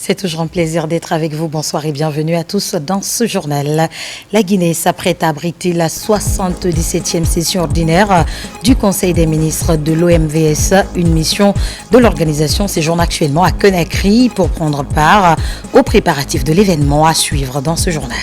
C'est toujours un plaisir d'être avec vous. Bonsoir et bienvenue à tous dans ce journal. La Guinée s'apprête à abriter la 77e session ordinaire du Conseil des ministres de l'OMVS. Une mission de l'organisation séjourne actuellement à Conakry pour prendre part aux préparatifs de l'événement à suivre dans ce journal.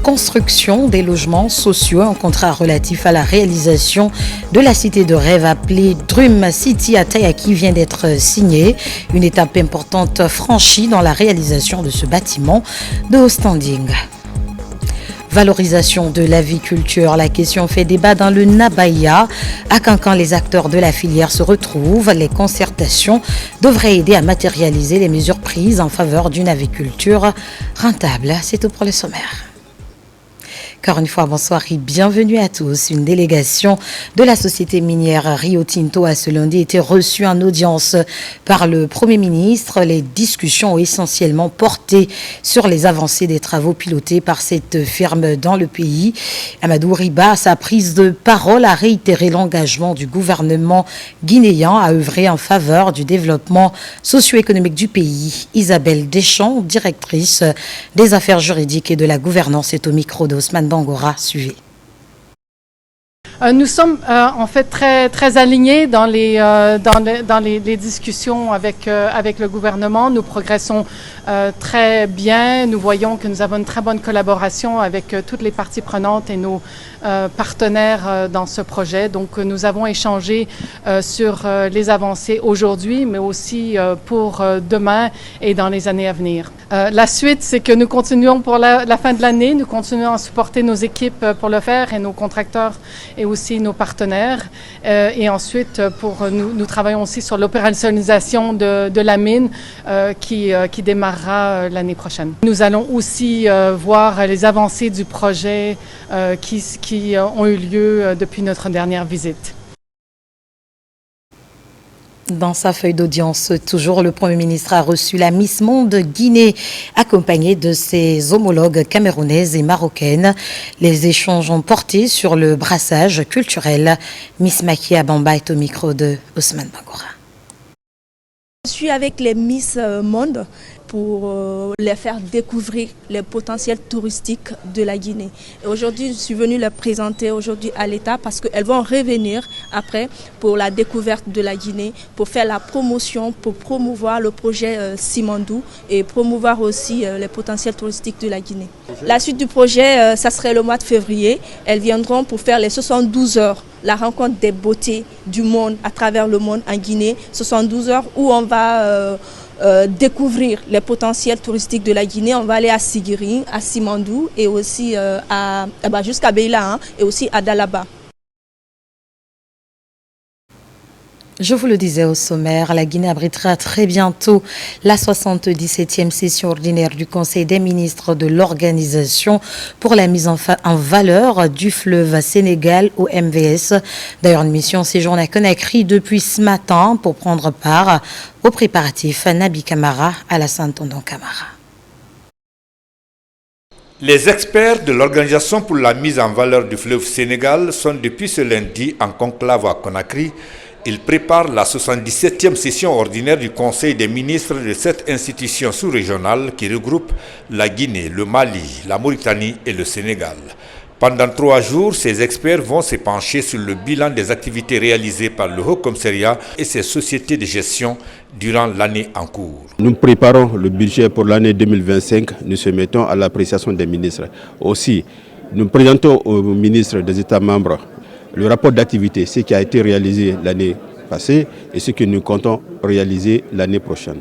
Construction des logements sociaux, un contrat relatif à la réalisation de la cité de rêve appelée Dream City à Tayaki vient d'être signé. Une étape importante franchie dans la réalisation de ce bâtiment de haut standing. Valorisation de l'aviculture, la question fait débat dans le Nabaya. À Cancan, les acteurs de la filière se retrouvent. Les concertations devraient aider à matérialiser les mesures prises en faveur d'une aviculture rentable. C'est tout pour le sommaire. Encore une fois, bonsoir et bienvenue à tous. Une délégation de la société minière Rio Tinto a ce lundi été reçue en audience par le Premier ministre. Les discussions ont essentiellement porté sur les avancées des travaux pilotés par cette firme dans le pays. Amadou Riba, à sa prise de parole, a réitéré l'engagement du gouvernement guinéen à œuvrer en faveur du développement socio-économique du pays. Isabelle Deschamps, directrice des affaires juridiques et de la gouvernance, est au micro d'Ousmane Bangora. Suivez. Nous sommes en fait très alignés dans les discussions avec le gouvernement. Nous progressons très bien. Nous voyons que nous avons une très bonne collaboration avec toutes les parties prenantes et nos partenaires dans ce projet. Donc nous avons échangé sur les avancées aujourd'hui, mais aussi pour demain et dans les années à venir. La suite, c'est que nous continuons pour la fin de l'année. Nous continuons à supporter nos équipes pour le faire et nos contracteurs et aussi nos partenaires. Et ensuite, nous travaillons aussi sur l'opérationnalisation de la mine qui démarrera l'année prochaine. Nous allons aussi voir les avancées du projet qui ont eu lieu depuis notre dernière visite. Dans sa feuille d'audience, toujours, le Premier ministre a reçu la Miss Monde Guinée, accompagnée de ses homologues camerounaises et marocaines. Les échanges ont porté sur le brassage culturel. Miss Makia Bamba est au micro de Ousmane Bangora. Je suis avec les Miss Monde pour les faire découvrir les potentiels touristiques de la Guinée. Et aujourd'hui, je suis venue les présenter aujourd'hui à l'État parce qu'elles vont revenir après pour la découverte de la Guinée, pour faire la promotion, pour promouvoir le projet Simandou et promouvoir aussi les potentiels touristiques de la Guinée. La suite du projet, ça serait le mois de février. Elles viendront pour faire les 72 heures, la rencontre des beautés du monde à travers le monde en Guinée. 72 heures où on va découvrir les potentiels touristiques de la Guinée. On va aller à Sigiri, à Simandou et aussi jusqu'à Beila et aussi à Dalaba. Je vous le disais au sommaire, la Guinée abritera très bientôt la 77e session ordinaire du Conseil des ministres de l'Organisation pour la mise en valeur du fleuve Sénégal au MVS. D'ailleurs, une mission séjourne à Conakry depuis ce matin pour prendre part aux préparatifs. Nabi Camara, Alassane Tondon Camara. Les experts de l'Organisation pour la mise en valeur du fleuve Sénégal sont depuis ce lundi en conclave à Conakry. Ils préparent la 77e session ordinaire du Conseil des ministres de cette institution sous-régionale qui regroupe la Guinée, le Mali, la Mauritanie et le Sénégal. Pendant 3 jours, ces experts vont se pencher sur le bilan des activités réalisées par le Haut Commissariat et ses sociétés de gestion durant l'année en cours. Nous préparons le budget pour l'année 2025. Nous se mettons à l'appréciation des ministres. Aussi, nous présentons aux ministres des États membres le rapport d'activité, ce qui a été réalisé l'année passée et ce que nous comptons réaliser l'année prochaine.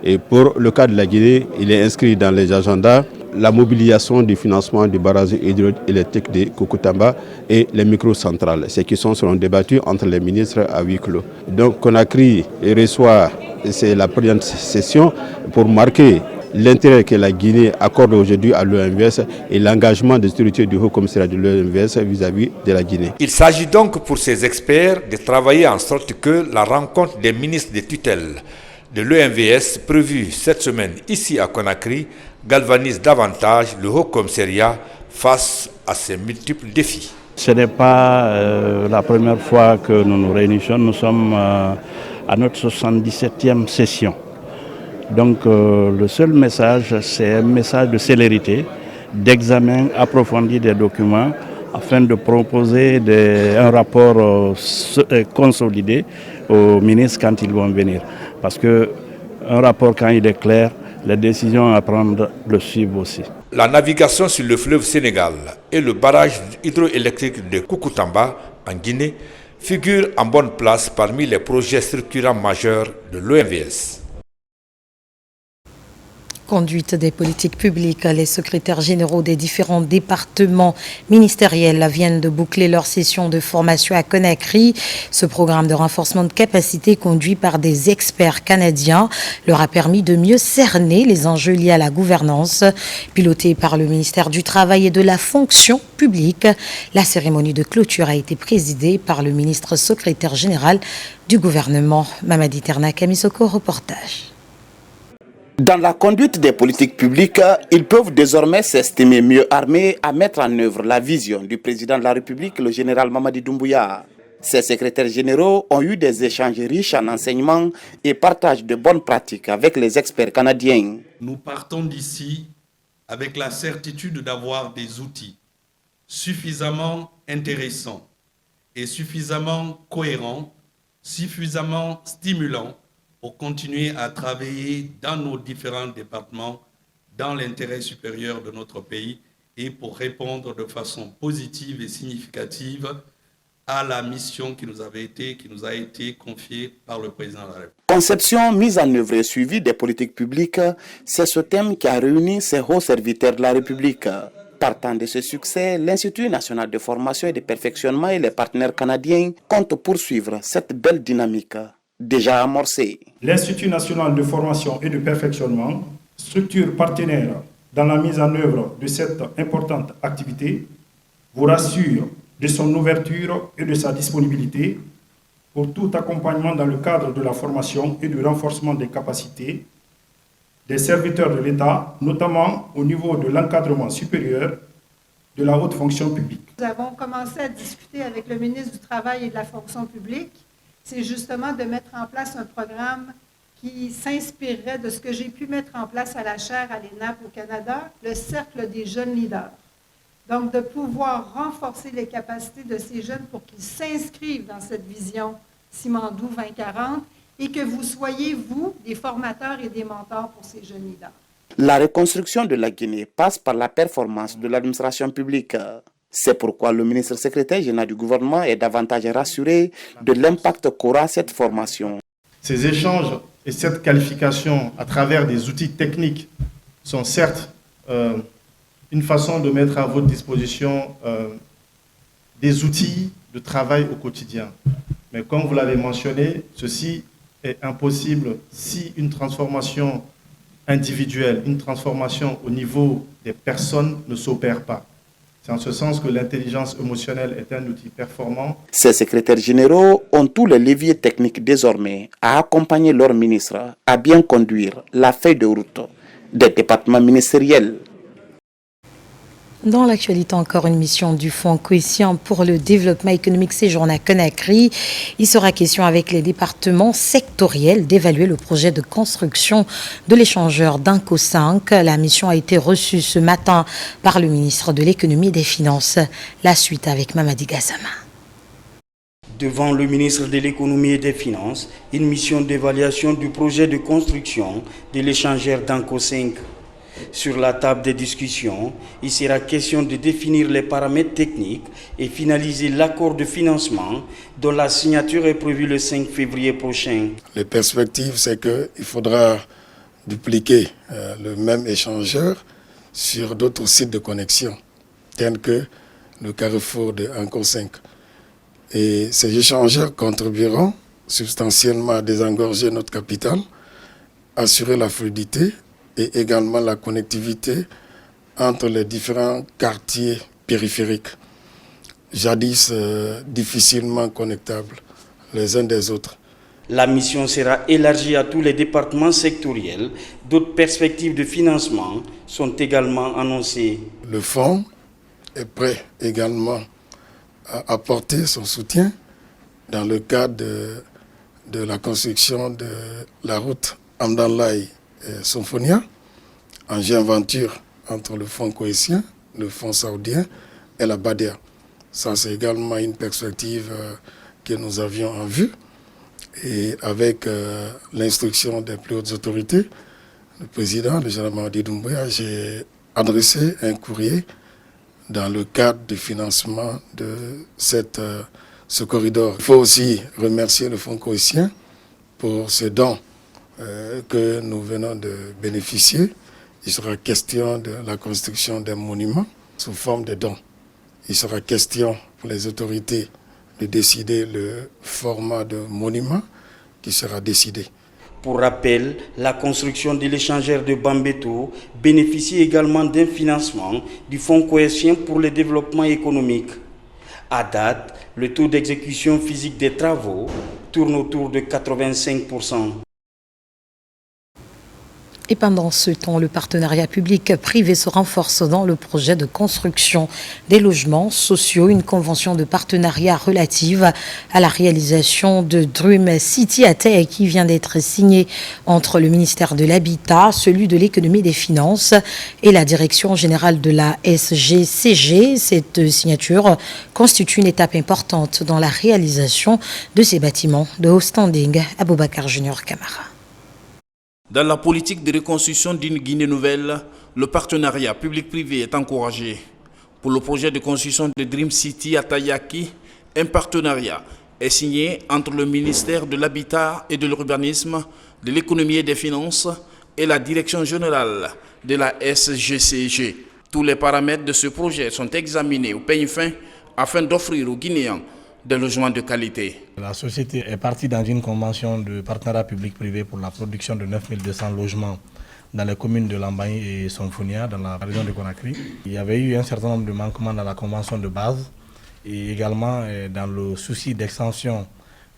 Et pour le cas de la Guinée, il est inscrit dans les agendas la mobilisation du financement du barrage hydroélectrique de Koukotamba et les microcentrales. Ces questions seront débattues entre les ministres à huis clos. Donc Conakry reçoit, c'est la première session pour marquer l'intérêt que la Guinée accorde aujourd'hui à l'OMVS et l'engagement des autorités du Haut Commissariat de l'OMVS vis-à-vis de la Guinée. Il s'agit donc pour ces experts de travailler en sorte que la rencontre des ministres de tutelle de l'OMVS prévue cette semaine ici à Conakry galvanise davantage le Haut Commissariat face à ces multiples défis. Ce n'est pas la première fois que nous nous réunissons. Nous sommes à notre 77e session. Donc le seul message, c'est un message de célérité, d'examen approfondi des documents afin de proposer un rapport consolidé aux ministres quand ils vont venir. Parce qu'un rapport, quand il est clair, les décisions à prendre le suivent aussi. La navigation sur le fleuve Sénégal et le barrage hydroélectrique de Koukountamba en Guinée figurent en bonne place parmi les projets structurants majeurs de l'OMVS. Conduite des politiques publiques, les secrétaires généraux des différents départements ministériels viennent de boucler leur session de formation à Conakry. Ce programme de renforcement de capacité conduit par des experts canadiens leur a permis de mieux cerner les enjeux liés à la gouvernance. Piloté par le ministère du Travail et de la Fonction publique, la cérémonie de clôture a été présidée par le ministre secrétaire général du gouvernement. Mamadi Ternak, Amisoko, reportage. Dans la conduite des politiques publiques, ils peuvent désormais s'estimer mieux armés à mettre en œuvre la vision du président de la République, le général Mamadi Doumbouya. Ces secrétaires généraux ont eu des échanges riches en enseignements et partagent de bonnes pratiques avec les experts canadiens. Nous partons d'ici avec la certitude d'avoir des outils suffisamment intéressants et suffisamment cohérents, suffisamment stimulants pour continuer à travailler dans nos différents départements dans l'intérêt supérieur de notre pays et pour répondre de façon positive et significative à la mission qui nous a été confiée par le président de la République. Conception, mise en œuvre et suivi des politiques publiques, c'est ce thème qui a réuni ces hauts serviteurs de la République. Partant de ce succès, l'Institut national de formation et de perfectionnement et les partenaires canadiens comptent poursuivre cette belle dynamique déjà amorcée. L'Institut national de formation et de perfectionnement, structure partenaire dans la mise en œuvre de cette importante activité, vous rassure de son ouverture et de sa disponibilité pour tout accompagnement dans le cadre de la formation et du renforcement des capacités des serviteurs de l'État, notamment au niveau de l'encadrement supérieur de la haute fonction publique. Nous avons commencé à discuter avec le ministre du Travail et de la Fonction publique. C'est justement de mettre en place un programme qui s'inspirerait de ce que j'ai pu mettre en place à la chaire à l'ENAP au Canada, le Cercle des jeunes leaders. Donc, de pouvoir renforcer les capacités de ces jeunes pour qu'ils s'inscrivent dans cette vision Simandou 2040 et que vous soyez, vous, des formateurs et des mentors pour ces jeunes leaders. La reconstruction de la Guinée passe par la performance de l'administration publique. C'est pourquoi le ministre secrétaire général du gouvernement est davantage rassuré de l'impact qu'aura cette formation. Ces échanges et cette qualification à travers des outils techniques sont certes une façon de mettre à votre disposition des outils de travail au quotidien. Mais comme vous l'avez mentionné, ceci est impossible si une transformation individuelle, une transformation au niveau des personnes ne s'opère pas. C'est en ce sens que l'intelligence émotionnelle est un outil performant. Ces secrétaires généraux ont tous les leviers techniques désormais à accompagner leurs ministres à bien conduire la feuille de route des départements ministériels. Dans l'actualité, encore une mission du Fonds Cohésion pour le développement économique séjourne à Conakry. Il sera question avec les départements sectoriels d'évaluer le projet de construction de l'échangeur d'Inco 5. La mission a été reçue ce matin par le ministre de l'économie et des finances. La suite avec Mamadi Gassama. Devant le ministre de l'économie et des finances, une mission d'évaluation du projet de construction de l'échangeur d'Inco 5. Sur la table des discussions, il sera question de définir les paramètres techniques et finaliser l'accord de financement dont la signature est prévue le 5 février prochain. Les perspectives, c'est qu'il faudra dupliquer le même échangeur sur d'autres sites de connexion, tels que le carrefour de Inco 5. Et ces échangeurs contribueront substantiellement à désengorger notre capitale, assurer la fluidité et également la connectivité entre les différents quartiers périphériques, jadis difficilement connectables les uns des autres. La mission sera élargie à tous les départements sectoriels. D'autres perspectives de financement sont également annoncées. Le fonds est prêt également à apporter son soutien dans le cadre de la construction de la route Hamdallah-Sonfonia, en joint venture entre le fonds cohésien, le fonds saoudien et la BADEA. Ça, c'est également une perspective que nous avions en vue. Et avec l'instruction des plus hautes autorités, le président, le général Mamadi Doumbouya, j'ai adressé un courrier dans le cadre du financement de ce corridor. Il faut aussi remercier le fonds cohésien pour ce don que nous venons de bénéficier. Il sera question de la construction d'un monument sous forme de dons. Il sera question pour les autorités de décider le format de monument qui sera décidé. Pour rappel, la construction de l'échangeur de Bambeto bénéficie également d'un financement du Fonds cohésien pour le développement économique. À date, le taux d'exécution physique des travaux tourne autour de 85%. Et pendant ce temps, le partenariat public-privé se renforce dans le projet de construction des logements sociaux. Une convention de partenariat relative à la réalisation de Dream City à Taï qui vient d'être signée entre le ministère de l'Habitat, celui de l'économie et des finances et la direction générale de la SGCG. Cette signature constitue une étape importante dans la réalisation de ces bâtiments de haut standing. Aboubakar Junior Camara. Dans la politique de reconstruction d'une Guinée nouvelle, le partenariat public-privé est encouragé. Pour le projet de construction de Dream City à Taïaki, un partenariat est signé entre le ministère de l'Habitat et de l'Urbanisme, de l'économie et des finances et la direction générale de la SGCG. Tous les paramètres de ce projet sont examinés au peigne fin afin d'offrir aux Guinéens des logements de qualité. La société est partie dans une convention de partenariat public-privé pour la production de 9200 logements dans les communes de Lambaye et Sonfonia, dans la région de Conakry. Il y avait eu un certain nombre de manquements dans la convention de base et également dans le souci d'extension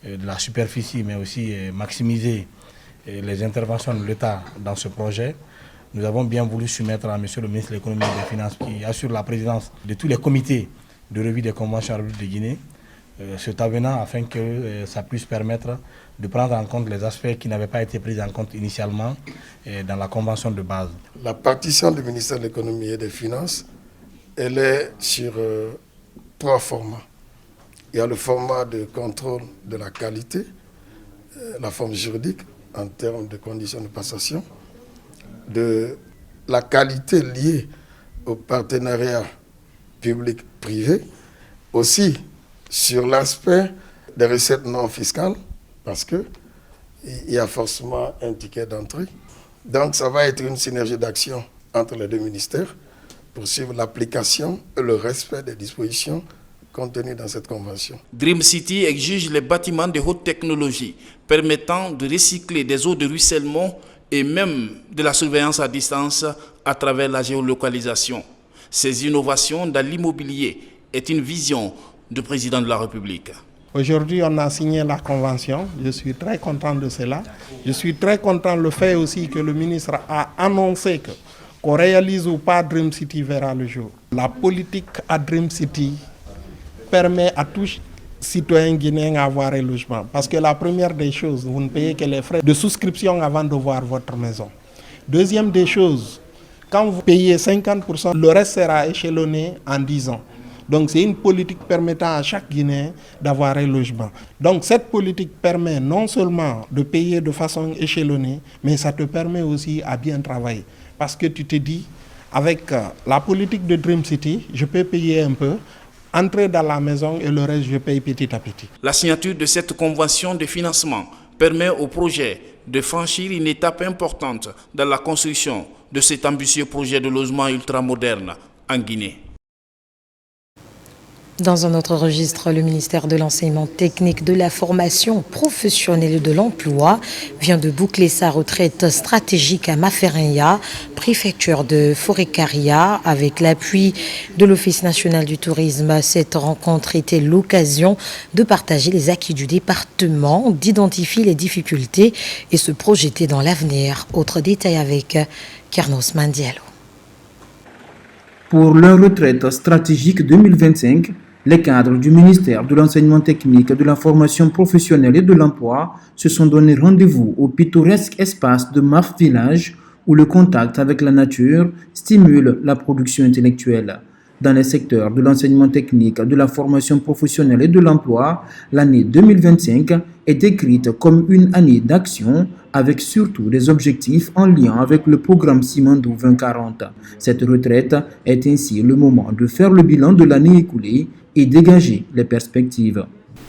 de la superficie, mais aussi maximiser les interventions de l'État dans ce projet. Nous avons bien voulu soumettre à M. le ministre de l'économie et des finances qui assure la présidence de tous les comités de revue des conventions de Guinée, cet avenant afin que ça puisse permettre de prendre en compte les aspects qui n'avaient pas été pris en compte initialement dans la convention de base. La partition du ministère de l'économie et des finances, elle est sur 3 formats. Il y a le format de contrôle de la qualité, la forme juridique en termes de conditions de passation, de la qualité liée au partenariat public-privé, aussi sur l'aspect des recettes non fiscales, parce qu'il y a forcément un ticket d'entrée. Donc ça va être une synergie d'action entre les 2 ministères pour suivre l'application et le respect des dispositions contenues dans cette convention. Dream City exige les bâtiments de haute technologie permettant de recycler des eaux de ruissellement et même de la surveillance à distance à travers la géolocalisation. Ces innovations dans l'immobilier est une vision du président de la République. Aujourd'hui, on a signé la convention. Je suis très content de cela. Je suis très content le fait aussi que le ministre a annoncé qu'on réalise ou pas Dream City verra le jour. La politique à Dream City permet à tous citoyens guinéens d'avoir un logement. Parce que la première des choses, vous ne payez que les frais de souscription avant de voir votre maison. Deuxième des choses, quand vous payez 50%, le reste sera échelonné en 10 ans. Donc c'est une politique permettant à chaque Guinéen d'avoir un logement. Donc cette politique permet non seulement de payer de façon échelonnée, mais ça te permet aussi à bien travailler. Parce que tu te dis, avec la politique de Dream City, je peux payer un peu, entrer dans la maison et le reste je paye petit à petit. La signature de cette convention de financement permet au projet de franchir une étape importante dans la construction de cet ambitieux projet de logement ultramoderne en Guinée. Dans un autre registre, le ministère de l'Enseignement technique, de la formation professionnelle et de l'emploi vient de boucler sa retraite stratégique à Maferenya, préfecture de Forêt-Caria, avec l'appui de l'Office national du tourisme. Cette rencontre était l'occasion de partager les acquis du département, d'identifier les difficultés et se projeter dans l'avenir. Autre détail avec Kernos Mandialo. Pour leur retraite stratégique 2025, les cadres du ministère de l'enseignement technique, de la formation professionnelle et de l'emploi se sont donné rendez-vous au pittoresque espace de MAF Village où le contact avec la nature stimule la production intellectuelle. Dans les secteurs de l'enseignement technique, de la formation professionnelle et de l'emploi, l'année 2025 est décrite comme une année d'action avec surtout des objectifs en lien avec le programme Simandou 2040. Cette retraite est ainsi le moment de faire le bilan de l'année écoulée et dégager les perspectives.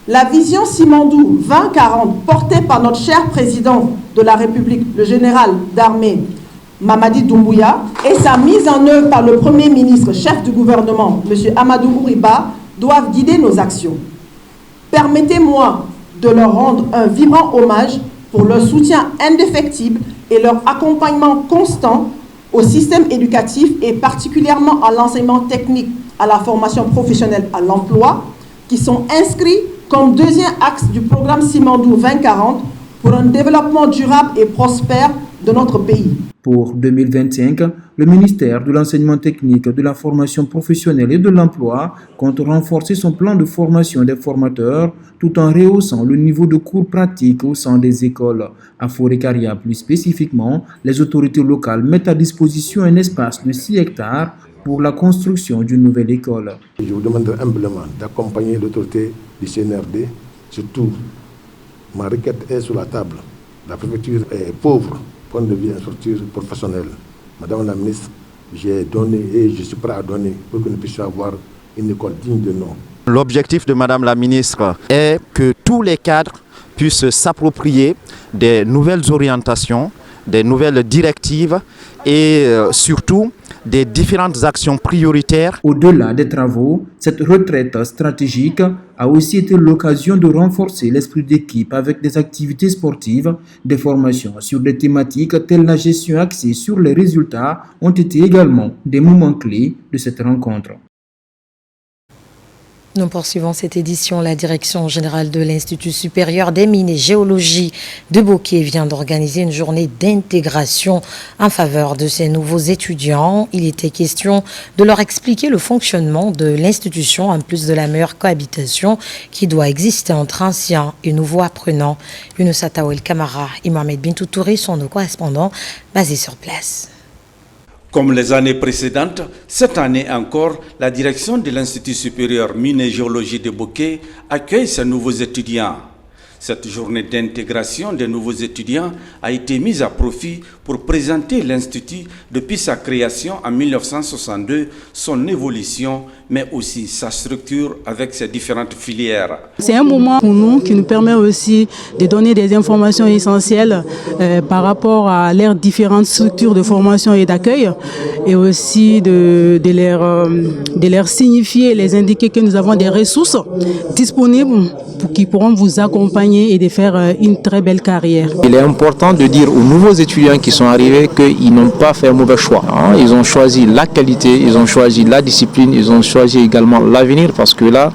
La vision Simandou 2040 portée par notre cher président de la République, le général d'armée Mamadi Doumbouya, et sa mise en œuvre par le Premier ministre, chef du gouvernement, M. Amadou Ouriba, doivent guider nos actions. Permettez-moi de leur rendre un vibrant hommage pour leur soutien indéfectible et leur accompagnement constant au système éducatif et particulièrement à l'enseignement technique, à la formation professionnelle, à l'emploi, qui sont inscrits comme deuxième axe du programme Simandou 2040 pour un développement durable et prospère de notre pays. Pour 2025, le ministère de l'enseignement technique, de la formation professionnelle et de l'emploi compte renforcer son plan de formation des formateurs tout en rehaussant le niveau de cours pratiques au sein des écoles. À Forêt-Caria, plus spécifiquement, les autorités locales mettent à disposition un espace de 6 hectares pour la construction d'une nouvelle école. Je vous demande humblement d'accompagner l'autorité du CNRD, surtout ma requête est sur la table. La préfecture est pauvre. Point de vue infrastructure professionnelle. Madame la ministre, j'ai donné et je suis prêt à donner pour que nous puissions avoir une école digne de nom. L'objectif de Madame la ministre est que tous les cadres puissent s'approprier des nouvelles orientations, des nouvelles directives et surtout des différentes actions prioritaires. Au-delà des travaux, cette retraite stratégique a aussi été l'occasion de renforcer l'esprit d'équipe avec des activités sportives, des formations sur des thématiques telles la gestion axée sur les résultats ont été également des moments clés de cette rencontre. Nous poursuivons cette édition. La direction générale de l'Institut supérieur des mines et géologie de Bokeh vient d'organiser une journée d'intégration en faveur de ces nouveaux étudiants. Il était question de leur expliquer le fonctionnement de l'institution en plus de la meilleure cohabitation qui doit exister entre anciens et nouveaux apprenants. Younous Atawel Kamara et Mohamed Bintou Touré sont nos correspondants basés sur place. Comme les années précédentes, cette année encore, la direction de l'Institut supérieur mines et géologie de Bokeh accueille ses nouveaux étudiants. Cette journée d'intégration des nouveaux étudiants a été mise à profit pour présenter l'Institut depuis sa création en 1962, son évolution, mais aussi sa structure avec ses différentes filières. C'est un moment pour nous qui nous permet aussi de donner des informations essentielles par rapport à leurs différentes structures de formation et d'accueil et aussi de leur signifier, les indiquer que nous avons des ressources disponibles qui pourront vous accompagner et de faire une très belle carrière. Il est important de dire aux nouveaux étudiants qui sont arrivés qu'ils n'ont pas fait un mauvais choix. Ils ont choisi la qualité, ils ont choisi la discipline, ils ont choisi également l'avenir parce que là,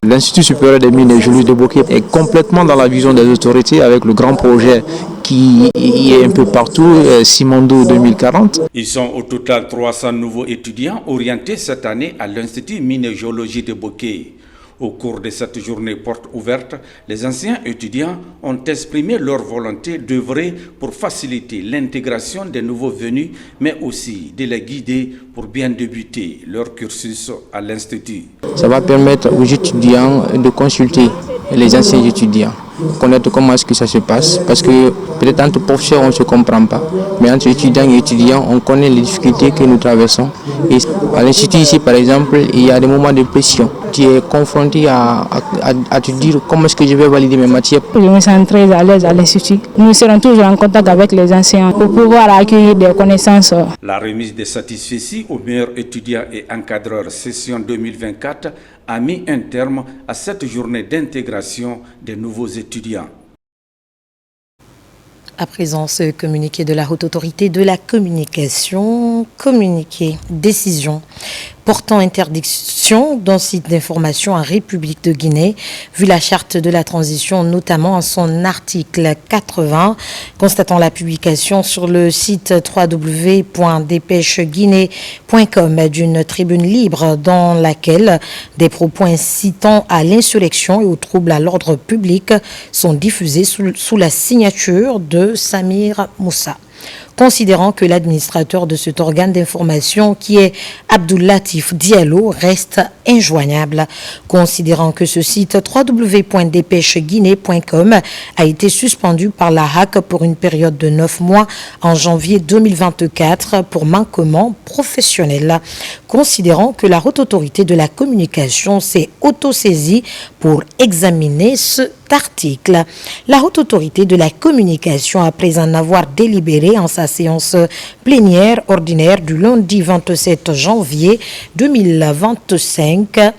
l'Institut supérieur des mines et géologie de Bokeh est complètement dans la vision des autorités avec le grand projet qui est un peu partout, Simandou 2040. Ils sont au total 300 nouveaux étudiants orientés cette année à l'Institut mines et géologie de Bokeh. Au cours de cette journée porte ouverte, les anciens étudiants ont exprimé leur volonté d'œuvrer pour faciliter l'intégration des nouveaux venus, mais aussi de les guider pour bien débuter leur cursus à l'Institut. Ça va permettre aux étudiants de consulter les anciens étudiants, connaître comment est-ce que ça se passe, parce que peut-être entre professeurs on ne se comprend pas, mais entre étudiants et étudiants on connaît les difficultés que nous traversons. Et à l'Institut ici par exemple, il y a des moments de pression. Tu es confronté à te dire comment est-ce que je vais valider mes matières. Je me sens très à l'aise à l'Institut. Nous serons toujours en contact avec les enseignants pour pouvoir accueillir des connaissances. La remise des satisfecits aux meilleurs étudiants et encadreurs session 2024 a mis un terme à cette journée d'intégration des nouveaux étudiants. À présent, ce communiqué de la Haute Autorité de la Communication, communiqué, décision portant interdiction construction d'un site d'information en République de Guinée, vu la charte de la transition, notamment en son article 80, constatant la publication sur le site www.dépêcheguinée.com d'une tribune libre dans laquelle des propos incitant à l'insurrection et aux troubles à l'ordre public sont diffusés sous la signature de Samir Moussa. Considérant que l'administrateur de cet organe d'information, qui est Abdoulatif Diallo, reste injoignable. Considérant que ce site www.dépêcheguinée.com a été suspendu par la HAC pour une période de 9 mois en janvier 2024 pour manquement professionnel. Considérant que la Haute Autorité de la Communication s'est autosaisie pour examiner cet article. La Haute Autorité de la Communication, après en avoir délibéré en sa séance plénière ordinaire du lundi 27 janvier 2025,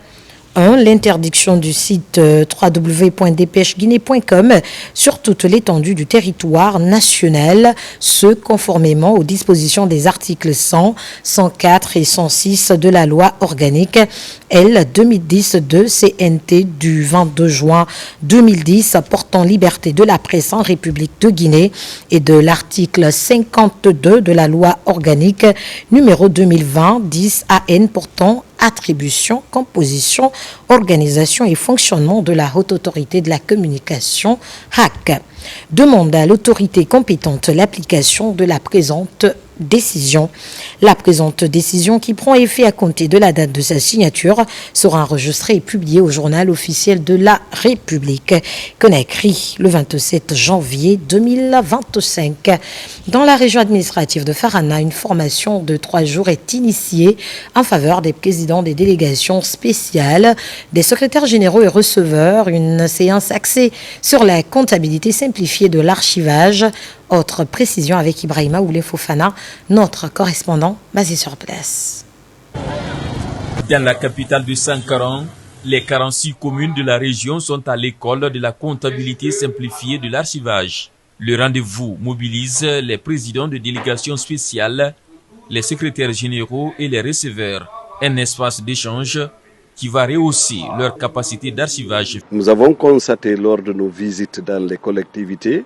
l'interdiction du site www.dépêcheguinée.com sur toute l'étendue du territoire national, ce conformément aux dispositions des articles 100, 104 et 106 de la loi organique L 2010-2 CNT du 22 juin 2010 portant liberté de la presse en République de Guinée et de l'article 52 de la loi organique numéro 2020-10 AN portant attribution, composition, organisation et fonctionnement de la Haute Autorité de la Communication, HAC. Demande à l'autorité compétente l'application de la présente décision. La présente décision, qui prend effet à compter de la date de sa signature, sera enregistrée et publiée au journal officiel de la République. Conakry, le 27 janvier 2025. Dans la région administrative de Farana, une formation de 3 jours est initiée en faveur des présidents des délégations spéciales, des secrétaires généraux et receveurs. Une séance axée sur la comptabilité simplifiée de l'archivage. Autre précision avec Ibrahima Oulé Fofana, notre correspondant basé sur place. Dans la capitale de Sankaran, les 46 communes de la région sont à l'école de la comptabilité simplifiée de l'archivage. Le rendez-vous mobilise les présidents de délégations spéciales, les secrétaires généraux et les receveurs. Un espace d'échange qui va rehausser leur capacité d'archivage. Nous avons constaté lors de nos visites dans les collectivités,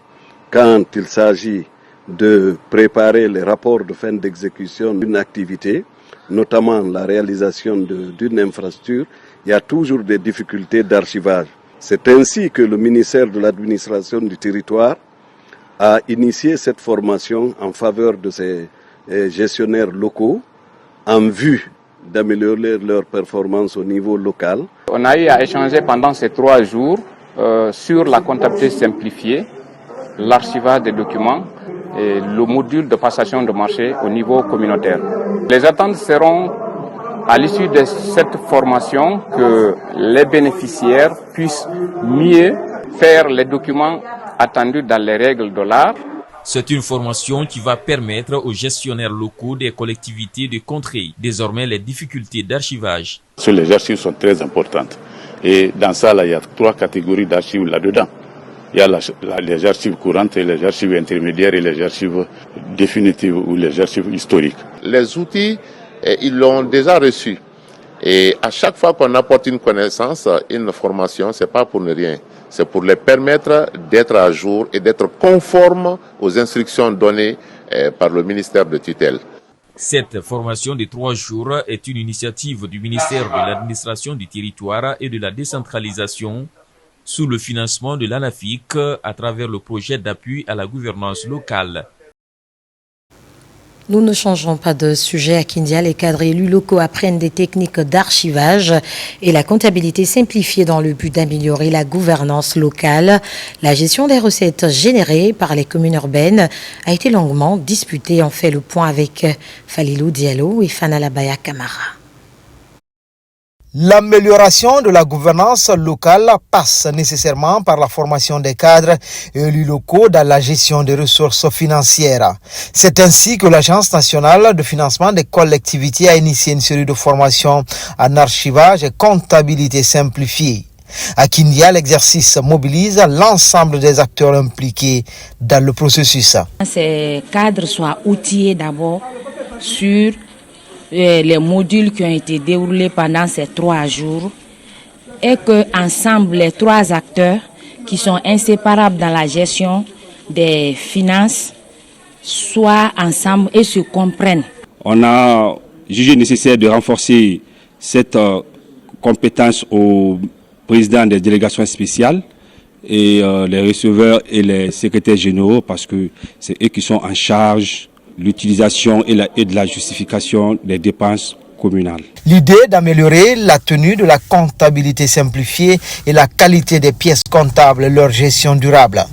quand il s'agit de préparer les rapports de fin d'exécution d'une activité, notamment la réalisation d'une infrastructure, il y a toujours des difficultés d'archivage. C'est ainsi que le ministère de l'administration du territoire a initié cette formation en faveur de ces gestionnaires locaux en vue d'améliorer leur performance au niveau local. On a eu à échanger pendant ces 3 jours sur la comptabilité simplifiée, l'archivage des documents et le module de passation de marché au niveau communautaire. Les attentes seront, à l'issue de cette formation, que les bénéficiaires puissent mieux faire les documents attendus dans les règles de l'art. C'est une formation qui va permettre aux gestionnaires locaux des collectivités de contrer désormais les difficultés d'archivage. Les archives sont très importantes et dans ça, il y a 3 catégories d'archives là-dedans. Il y a les archives courantes, et les archives intermédiaires et les archives définitives ou les archives historiques. Les outils, ils l'ont déjà reçu. Et à chaque fois qu'on apporte une connaissance, une formation, c'est pas pour ne rien. C'est pour les permettre d'être à jour et d'être conformes aux instructions données par le ministère de tutelle. Cette formation de 3 jours est une initiative du ministère de l'administration du territoire et de la décentralisation sous le financement de l'ANAFIC à travers le projet d'appui à la gouvernance locale. Nous ne changerons pas de sujet. À Kindia, les cadres élus locaux apprennent des techniques d'archivage et la comptabilité simplifiée dans le but d'améliorer la gouvernance locale. La gestion des recettes générées par les communes urbaines a été longuement disputée. On fait le point avec Falilou Diallo et Fanalabaya Kamara. L'amélioration de la gouvernance locale passe nécessairement par la formation des cadres et élus locaux dans la gestion des ressources financières. C'est ainsi que l'Agence nationale de financement des collectivités a initié une série de formations en archivage et comptabilité simplifiée. À Kindia, l'exercice mobilise l'ensemble des acteurs impliqués dans le processus. Ces cadres soient outillés d'abord sur les modules qui ont été déroulés pendant ces 3 jours et que ensemble les 3 acteurs qui sont inséparables dans la gestion des finances soient ensemble et se comprennent. On a jugé nécessaire de renforcer cette compétence au président des délégations spéciales et les receveurs et les secrétaires généraux parce que c'est eux qui sont en charge de l'utilisation et de la justification des dépenses communales. L'idée d'améliorer la tenue de la comptabilité simplifiée et la qualité des pièces comptables et leur gestion durable.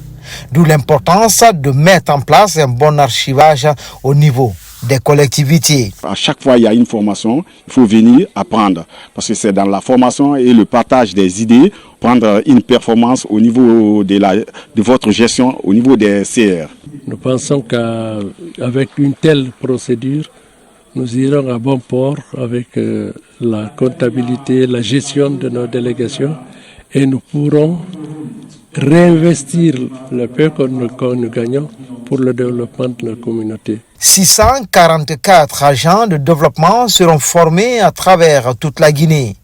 D'où l'importance de mettre en place un bon archivage au niveau des collectivités. À chaque fois, il y a une formation, il faut venir apprendre. Parce que c'est dans la formation et le partage des idées, prendre une performance au niveau de votre gestion, au niveau des CR. Nous pensons qu'avec une telle procédure, nous irons à bon port avec la comptabilité, la gestion de nos délégations et nous pourrons réinvestir le peu que nous gagnons pour le développement de nos communautés. 644 agents de développement seront formés à travers toute la Guinée.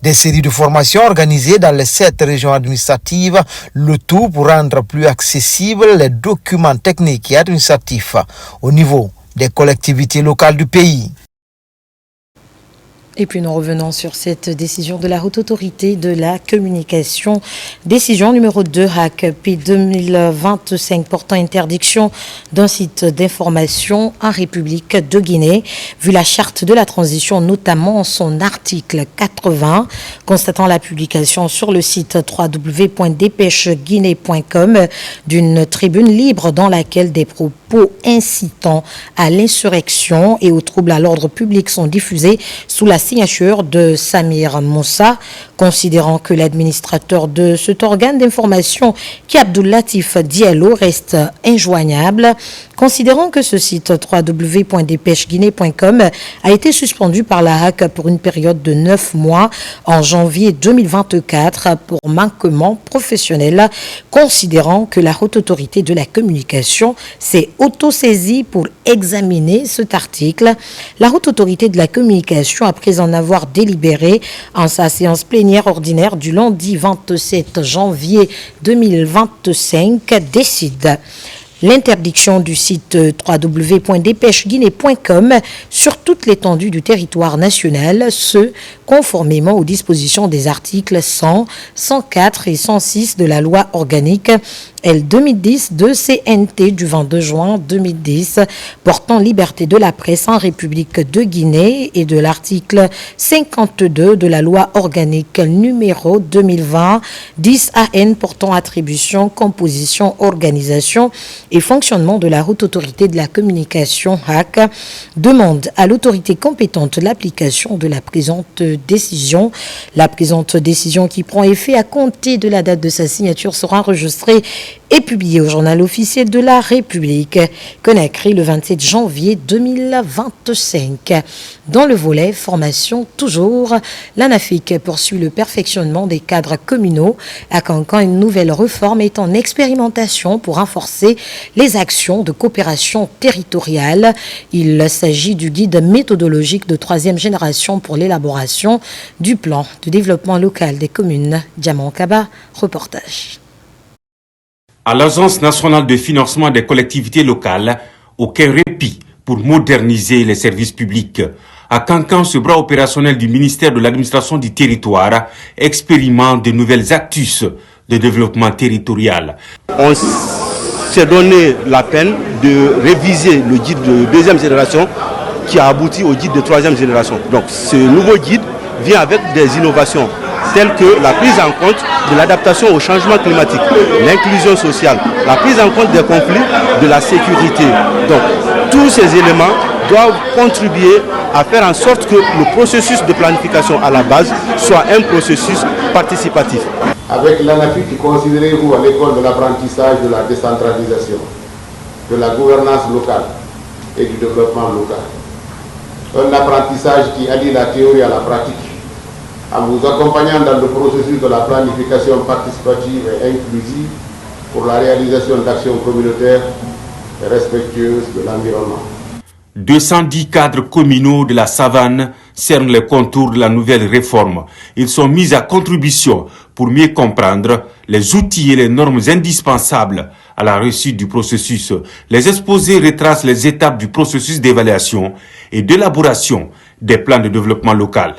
Des séries de formations organisées dans les 7 régions administratives, le tout pour rendre plus accessibles les documents techniques et administratifs au niveau des collectivités locales du pays. Et puis nous revenons sur cette décision de la Haute Autorité de la Communication. Décision numéro 2 HACP 2025 portant interdiction d'un site d'information en République de Guinée. Vu la charte de la transition, notamment son article 80, constatant la publication sur le site www.dépêcheguinée.com d'une tribune libre dans laquelle des propos incitant à l'insurrection et aux troubles à l'ordre public sont diffusés sous la signature de Samir Moussa, considérant que l'administrateur de cet organe d'information, qui Abdoul Latif Diallo, reste injoignable, considérant que ce site www.dépêcheguinée.com a été suspendu par la HAC pour une période de 9 mois en janvier 2024 pour manquement professionnel, considérant que la Haute Autorité de la Communication s'est autosaisie pour examiner cet article. La Haute Autorité de la Communication, après en avoir délibéré en sa séance plénière ordinaire du lundi 27 janvier 2025, décide l'interdiction du site www.dépêcheguinée.com sur toute l'étendue du territoire national, ce conformément aux dispositions des articles 100, 104 et 106 de la loi organique L 2010-2 CNT du 22 juin 2010 portant liberté de la presse en République de Guinée et de l'article 52 de la loi organique numéro 2020-10 AN portant attribution, composition, organisation et fonctionnement de la Haute Autorité de la Communication HAC, demande à l'autorité compétente l'application de la présente décision. La présente décision, qui prend effet à compter de la date de sa signature, sera enregistrée et publié au journal officiel de la République, Conakry, le 27 janvier 2025. Dans le volet formation, toujours, l'ANAFIC poursuit le perfectionnement des cadres communaux. À Cancan, une nouvelle réforme est en expérimentation pour renforcer les actions de coopération territoriale. Il s'agit du guide méthodologique de 3e génération pour l'élaboration du plan de développement local des communes. Diamant Kaba, reportage. À l'Agence nationale de financement des collectivités locales, aucun répit pour moderniser les services publics. À Cancan, ce bras opérationnel du ministère de l'administration du territoire expérimente de nouvelles actus de développement territorial. On s'est donné la peine de réviser le guide de 2e génération qui a abouti au guide de 3e génération. Donc ce nouveau guide vient avec des innovations telles que la prise en compte de l'adaptation au changement climatique, l'inclusion sociale, la prise en compte des conflits, de la sécurité. Donc tous ces éléments doivent contribuer à faire en sorte que le processus de planification à la base soit un processus participatif. Avec l'ANAFIC, considérez-vous à l'école de l'apprentissage de la décentralisation, de la gouvernance locale et du développement local. Un apprentissage qui allie la théorie à la pratique, en vous accompagnant dans le processus de la planification participative et inclusive pour la réalisation d'actions communautaires et respectueuses de l'environnement. 210 cadres communaux de la savane cernent les contours de la nouvelle réforme. Ils sont mis à contribution pour mieux comprendre les outils et les normes indispensables à la réussite du processus. Les exposés retracent les étapes du processus d'évaluation et d'élaboration des plans de développement local.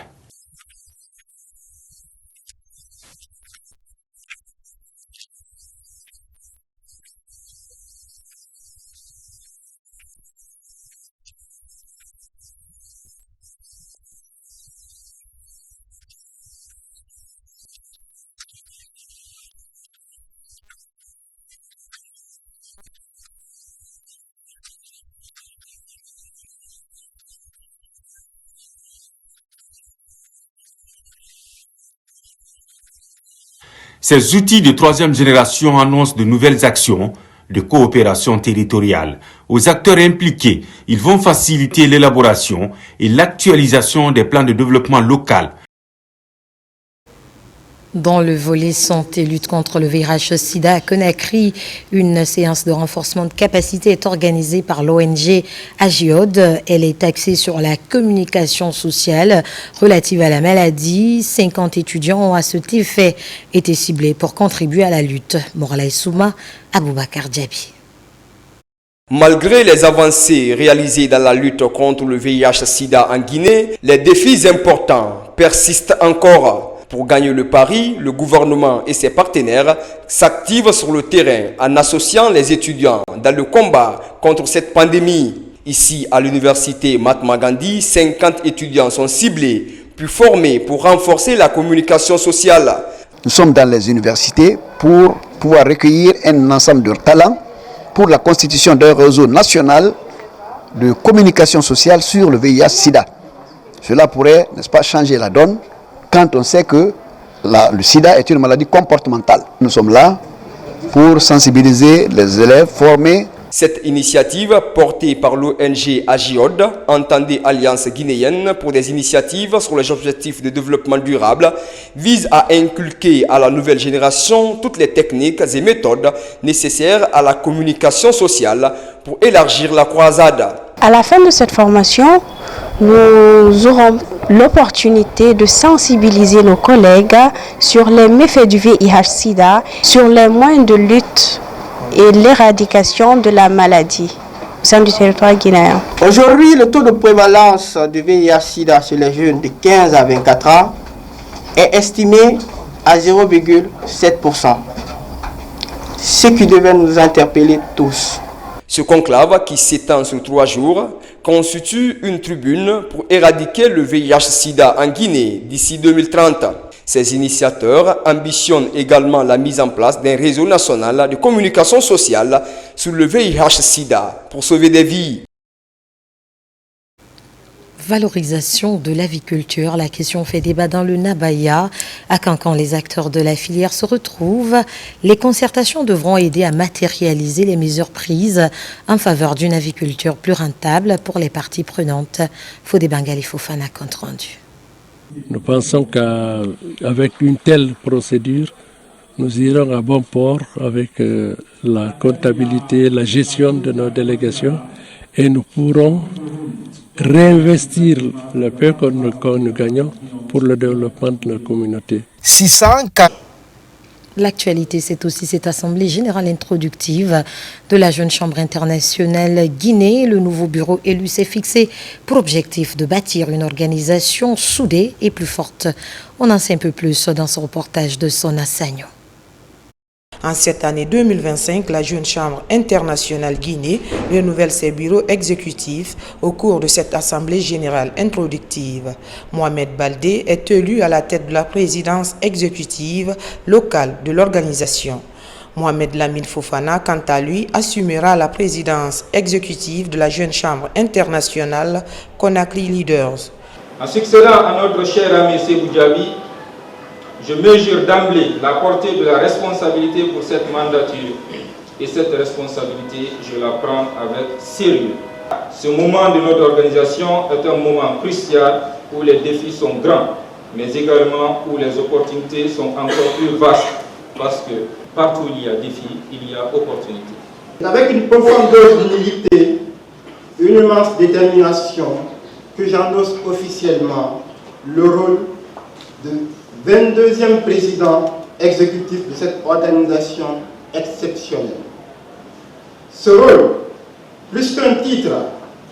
Ces outils de troisième génération annoncent de nouvelles actions de coopération territoriale. Aux acteurs impliqués, ils vont faciliter l'élaboration et l'actualisation des plans de développement local. Dans le volet santé, lutte contre le VIH-Sida à Conakry, une séance de renforcement de capacité est organisée par l'ONG AGIOD. Elle est axée sur la communication sociale relative à la maladie. 50 étudiants ont à cet effet été ciblés pour contribuer à la lutte. Morlaï Souma, Aboubakar Diaby. Malgré les avancées réalisées dans la lutte contre le VIH-Sida en Guinée, les défis importants persistent encore. Pour gagner le pari, le gouvernement et ses partenaires s'activent sur le terrain en associant les étudiants dans le combat contre cette pandémie. Ici, à l'université Mahatma Gandhi, 50 étudiants sont ciblés, puis formés pour renforcer la communication sociale. Nous sommes dans les universités pour pouvoir recueillir un ensemble de talents pour la constitution d'un réseau national de communication sociale sur le VIH-Sida. Cela pourrait, n'est-ce pas, changer la donne quand on sait que le sida est une maladie comportementale. Nous sommes là pour sensibiliser les élèves formés. Cette initiative, portée par l'ONG AGIOD, entendée Alliance guinéenne pour des initiatives sur les objectifs de développement durable, vise à inculquer à la nouvelle génération toutes les techniques et méthodes nécessaires à la communication sociale pour élargir la croisade. À la fin de cette formation, nous aurons l'opportunité de sensibiliser nos collègues sur les méfaits du VIH-Sida, sur les moyens de lutte et l'éradication de la maladie au sein du territoire guinéen. Aujourd'hui, le taux de prévalence du VIH-Sida chez les jeunes de 15 à 24 ans est estimé à 0,7%, ce qui devait nous interpeller tous. Ce conclave, qui s'étend sur 3 jours, constitue une tribune pour éradiquer le VIH-Sida en Guinée d'ici 2030. Ces initiateurs ambitionnent également la mise en place d'un réseau national de communication sociale sur le VIH-Sida pour sauver des vies. Valorisation de l'aviculture, la question fait débat dans le Nabaya. À Cancan, les acteurs de la filière se retrouvent. Les concertations devront aider à matérialiser les mesures prises en faveur d'une aviculture plus rentable pour les parties prenantes. Fodé Bangali Fofana, compte rendu. Nous pensons qu'avec une telle procédure, nous irons à bon port avec la comptabilité, la gestion de nos délégations et nous pourrons réinvestir le peu que nous gagnons pour le développement de notre communauté. 604. L'actualité, c'est aussi cette assemblée générale introductive de la Jeune Chambre internationale Guinée. Le nouveau bureau élu s'est fixé pour objectif de bâtir une organisation soudée et plus forte. On en sait un peu plus dans ce reportage de Sona Sagno. En cette année 2025, la Jeune Chambre internationale Guinée renouvelle ses bureaux exécutifs au cours de cette assemblée générale introductive. Mohamed Baldé est élu à la tête de la présidence exécutive locale de l'organisation. Mohamed Lamine Fofana, quant à lui, assumera la présidence exécutive de la Jeune Chambre internationale Conakry Leaders. En succédant à notre cher ami Sebou Diaby, je mesure d'emblée la portée de la responsabilité pour cette mandature. Et cette responsabilité, je la prends avec sérieux. Ce moment de notre organisation est un moment crucial où les défis sont grands, mais également où les opportunités sont encore plus vastes. Parce que partout où il y a défi, il y a opportunité. Avec une profonde dose d'humilité une immense détermination que j'endosse officiellement le rôle de 22e président exécutif de cette organisation exceptionnelle. Ce rôle, plus qu'un titre,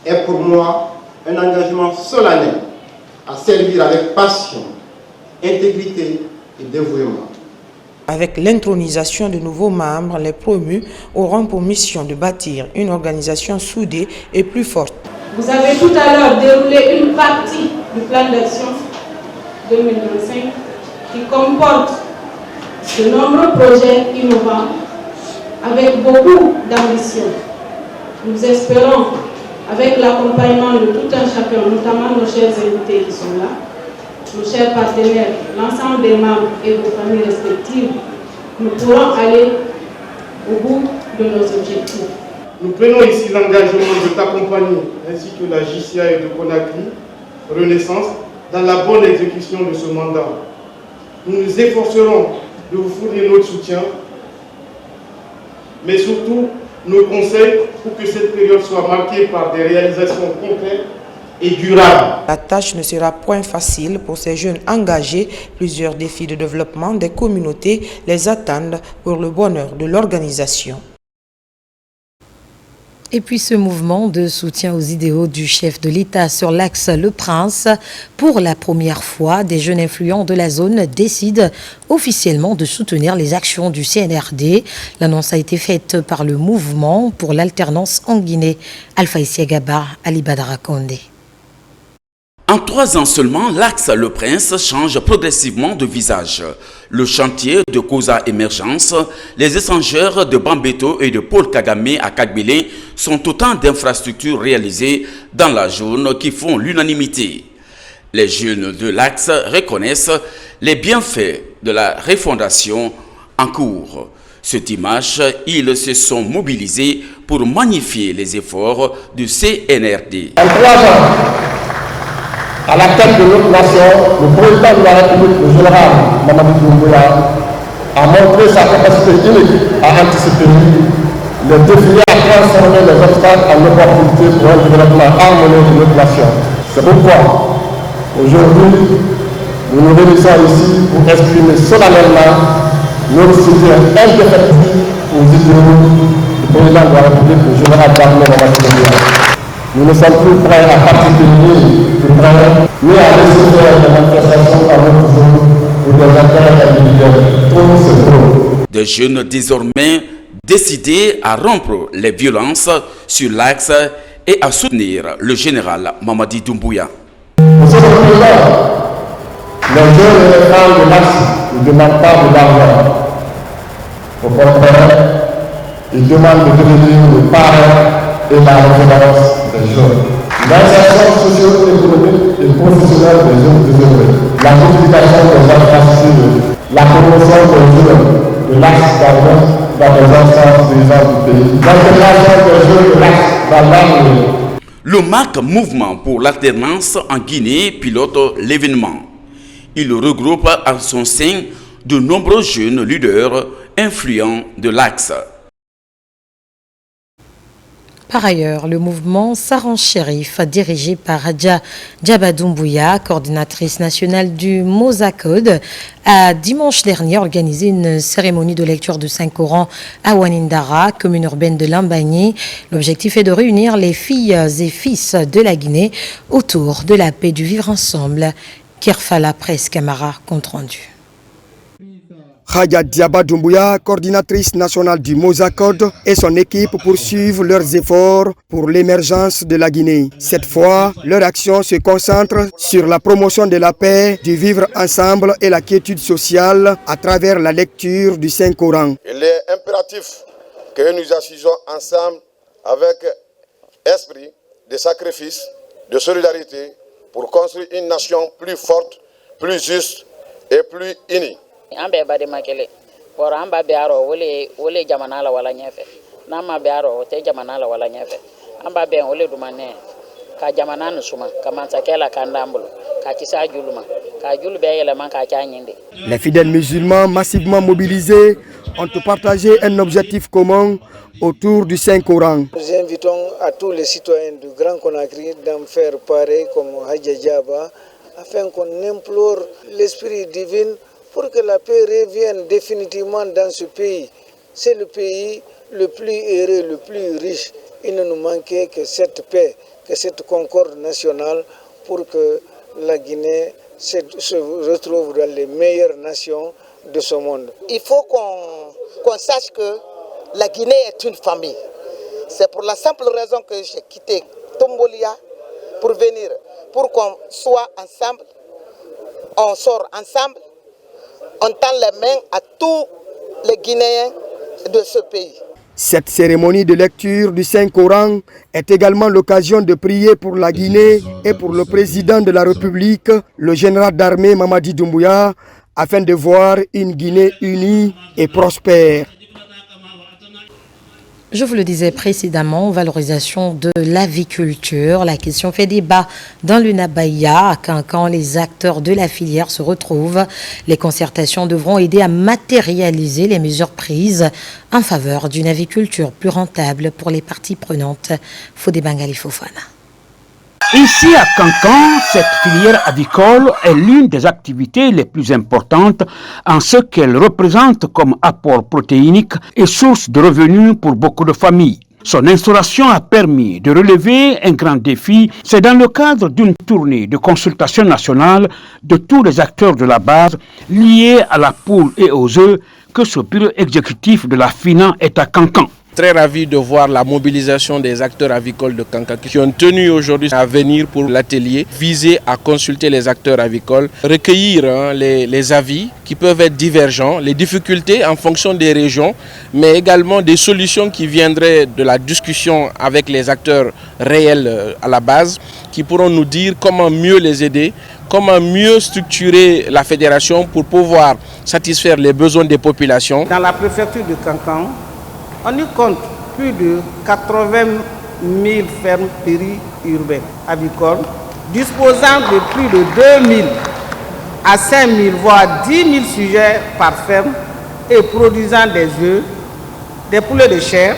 est pour moi un engagement solennel à servir avec passion, intégrité et dévouement. Avec l'intronisation de nouveaux membres, les promus auront pour mission de bâtir une organisation soudée et plus forte. Vous avez tout à l'heure déroulé une partie du plan d'action 2025 qui comporte de nombreux projets innovants avec beaucoup d'ambition. Nous espérons, avec l'accompagnement de tout un chacun, notamment nos chers invités qui sont là, nos chers partenaires, l'ensemble des membres et vos familles respectives, nous pourrons aller au bout de nos objectifs. Nous prenons ici l'engagement de t'accompagner, ainsi que la JCA et de Conakry, Renaissance, dans la bonne exécution de ce mandat. Nous nous efforcerons de vous fournir notre soutien, mais surtout nos conseils pour que cette période soit marquée par des réalisations concrètes et durable. La tâche ne sera point facile pour ces jeunes engagés. Plusieurs défis de développement des communautés les attendent pour le bonheur de l'organisation. Et puis ce mouvement de soutien aux idéaux du chef de l'État sur l'axe Le Prince, pour la première fois, des jeunes influents de la zone décident officiellement de soutenir les actions du CNRD. L'annonce a été faite par le mouvement pour l'alternance en Guinée. Alpha Isiagaba, Ali Badara Kondé. En 3 ans seulement, l'axe Le Prince change progressivement de visage. Le chantier de Kosa Émergence, les échangeurs de Bambeto et de Paul Kagame à Kagbele sont autant d'infrastructures réalisées dans la zone qui font l'unanimité. Les jeunes de l'axe reconnaissent les bienfaits de la refondation en cours. Ce dimanche, ils se sont mobilisés pour magnifier les efforts du CNRD. En 3 ans, à la tête de notre nation, le président de la République, le général Mamadi Doumbouya, a montré sa capacité unique à anticiper les défis et à transformer les obstacles en opportunités pour un développement harmonieux de notre nation. C'est pourquoi, aujourd'hui, nous nous réunissons ici pour exprimer solennellement notre soutien indéfectible aux idéaux du président de la République, le général Mamadi Doumbouya. Nous ne sommes plus prêts à participer ni à laisser faire des manifestations dans notre zone ou des intérêts individuels. Des jeunes désormais décidés à rompre les violences sur l'axe et à soutenir le général Mamadi Doumbouya. Monsieur le Président, les jeunes et les femmes de l'axe ne demandent pas de l'argent. Au contraire, ils demandent de devenir le parrain et la référence des jeunes. L'insertion socio-économique et professionnelle des jeunes désœuvrés, la multiplication des infrastructures, la promotion des jeunes de l'axe dans les instances dirigeantes du pays, l'intégration des jeunes de l'axe dans l'armée. Le MAC Mouvement pour l'alternance en Guinée pilote l'événement. Il regroupe en son sein de nombreux jeunes leaders influents de l'axe. Par ailleurs, le mouvement Saran Chérif, dirigé par Djaba Doumbouya, coordinatrice nationale du Mosacode, a dimanche dernier organisé une cérémonie de lecture du Saint-Coran à Wanindara, commune urbaine de Lambagny. L'objectif est de réunir les filles et fils de la Guinée autour de la paix et du vivre ensemble. Kirfala Presse Camara, compte rendu. Khadja Djaba Doumbouya, coordinatrice nationale du Mosacode, et son équipe poursuivent leurs efforts pour l'émergence de la Guinée. Cette fois, leur action se concentre sur la promotion de la paix, du vivre ensemble et la quiétude sociale à travers la lecture du Saint-Coran. Il est impératif que nous agissions ensemble avec esprit de sacrifice, de solidarité pour construire une nation plus forte, plus juste et plus unie. Ambe bade makele pour amba biaro wole jamana la wala nyefe na ma biaro te jamana la wala nyefe amba ben wole dumane ka jamana nusuma kama sakela kandambulo ka kisa juluma ka julbe yele man ka chanyinde. Les fidèles musulmans massivement mobilisés ont partagé un objectif commun autour du Saint-Coran. Nous invitons à tous les citoyens du Grand Conakry d'en faire pareil comme Hadja Diaba, afin qu'on implore l'Esprit divin pour que la paix revienne définitivement dans ce pays. C'est le pays le plus heureux, le plus riche. Il ne nous manquait que cette paix, que cette concorde nationale pour que la Guinée se retrouve dans les meilleures nations de ce monde. Il faut qu'on sache que la Guinée est une famille. C'est pour la simple raison que j'ai quitté Tombolia pour venir, pour qu'on soit ensemble, on sort ensemble, on tend les mains à tous les Guinéens de ce pays. Cette cérémonie de lecture du Saint-Coran est également l'occasion de prier pour la Guinée et pour le président de la République, le général d'armée Mamadi Doumbouya, afin de voir une Guinée unie et prospère. Je vous le disais précédemment, valorisation de l'aviculture. La question fait débat dans le Nabaya. À Cancan, les acteurs de la filière se retrouvent. Les concertations devront aider à matérialiser les mesures prises en faveur d'une aviculture plus rentable pour les parties prenantes. Fodé Bangali Fofana. Ici à Cancan, cette filière avicole est l'une des activités les plus importantes en ce qu'elle représente comme apport protéinique et source de revenus pour beaucoup de familles. Son instauration a permis de relever un grand défi. C'est dans le cadre d'une tournée de consultation nationale de tous les acteurs de la base liés à la poule et aux œufs que ce bureau exécutif de la FINA est à Cancan. Très ravi de voir la mobilisation des acteurs avicoles de Cancan qui ont tenu aujourd'hui à venir pour l'atelier, visé à consulter les acteurs avicoles, recueillir les avis qui peuvent être divergents, les difficultés en fonction des régions, mais également des solutions qui viendraient de la discussion avec les acteurs réels à la base, qui pourront nous dire comment mieux les aider, comment mieux structurer la fédération pour pouvoir satisfaire les besoins des populations. Dans la préfecture de Cancan, on y compte plus de 80 000 fermes périurbaines avicoles, disposant de plus de 2 000 à 5 000, voire 10 000 sujets par ferme et produisant des œufs, des poulets de chair,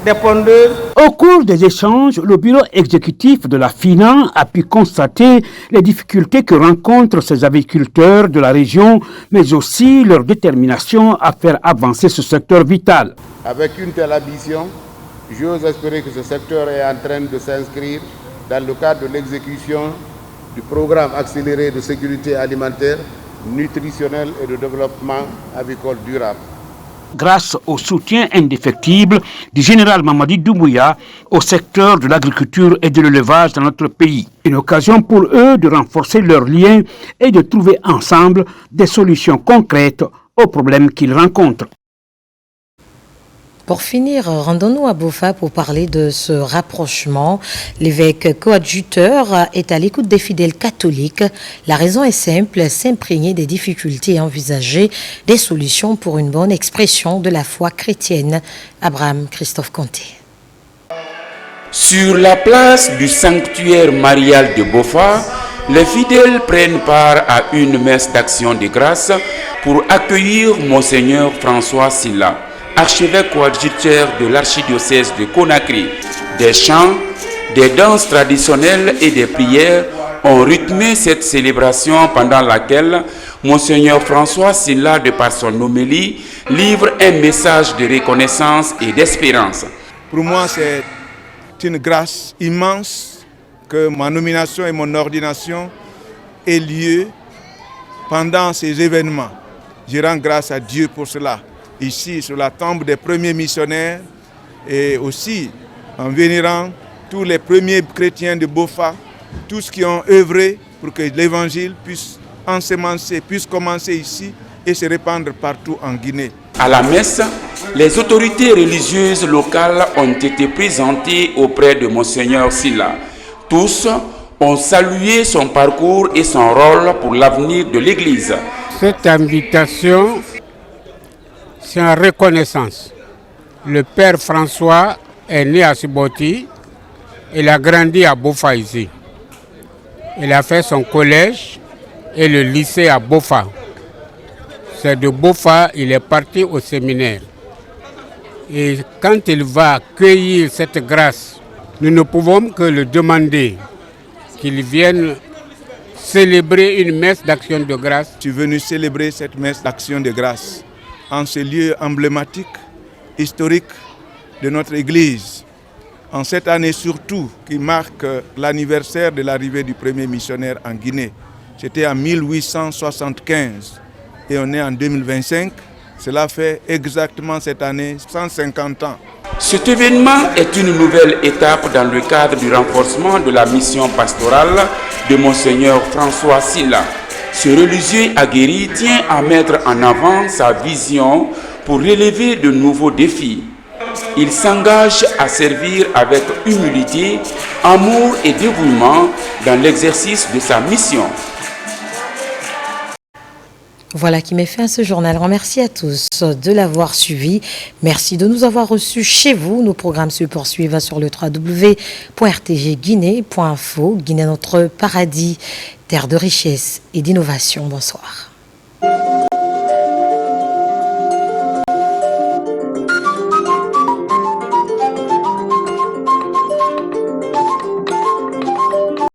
des pondeuses. Au cours des échanges, le bureau exécutif de la FINA a pu constater les difficultés que rencontrent ces aviculteurs de la région, mais aussi leur détermination à faire avancer ce secteur vital. Avec une telle ambition, j'ose espérer que ce secteur est en train de s'inscrire dans le cadre de l'exécution du programme accéléré de sécurité alimentaire, nutritionnelle et de développement avicole durable. Grâce au soutien indéfectible du général Mamadi Doumbouya au secteur de l'agriculture et de l'élevage dans notre pays. Une occasion pour eux de renforcer leurs liens et de trouver ensemble des solutions concrètes aux problèmes qu'ils rencontrent. Pour finir, rendons-nous à Bofa pour parler de ce rapprochement. L'évêque coadjuteur est à l'écoute des fidèles catholiques. La raison est simple, s'imprégner des difficultés et envisager des solutions pour une bonne expression de la foi chrétienne. Abraham Christophe Conté. Sur la place du sanctuaire marial de Bofa, les fidèles prennent part à une messe d'action de grâce pour accueillir Monseigneur François Silla, archevêque coadjuteur de l'archidiocèse de Conakry. Des chants, des danses traditionnelles et des prières ont rythmé cette célébration pendant laquelle Monseigneur François Silla, de par son homélie, livre un message de reconnaissance et d'espérance. Pour moi, c'est une grâce immense que ma nomination et mon ordination aient lieu pendant ces événements. Je rends grâce à Dieu pour cela. Ici, sur la tombe des premiers missionnaires et aussi en vénérant tous les premiers chrétiens de Bofa, tous qui ont œuvré pour que l'évangile puisse ensemencer, puisse commencer ici et se répandre partout en Guinée. À la messe, les autorités religieuses locales ont été présentées auprès de Monseigneur Silla. Tous ont salué son parcours et son rôle pour l'avenir de l'Église. Cette invitation, c'est en reconnaissance. Le père François est né à Siboti, il a grandi à Bofa ici. Il a fait son collège et le lycée à Bofa. C'est de Bofa, il est parti au séminaire. Et quand il va cueillir cette grâce, nous ne pouvons que le demander qu'il vienne célébrer une messe d'action de grâce. Je suis venu célébrer cette messe d'action de grâce en ce lieu emblématique, historique de notre Église. En cette année surtout qui marque l'anniversaire de l'arrivée du premier missionnaire en Guinée. C'était en 1875 et on est en 2025. Cela fait exactement cette année 150 ans. Cet événement est une nouvelle étape dans le cadre du renforcement de la mission pastorale de Monseigneur François Sylla. Ce religieux aguerri tient à mettre en avant sa vision pour relever de nouveaux défis. Il s'engage à servir avec humilité, amour et dévouement dans l'exercice de sa mission. Voilà qui met fin à ce journal. Merci à tous de l'avoir suivi. Merci de nous avoir reçus chez vous. Nos programmes se poursuivent sur le www.rtgguinée.info. Guinée, notre paradis, terre de richesse et d'innovation. Bonsoir.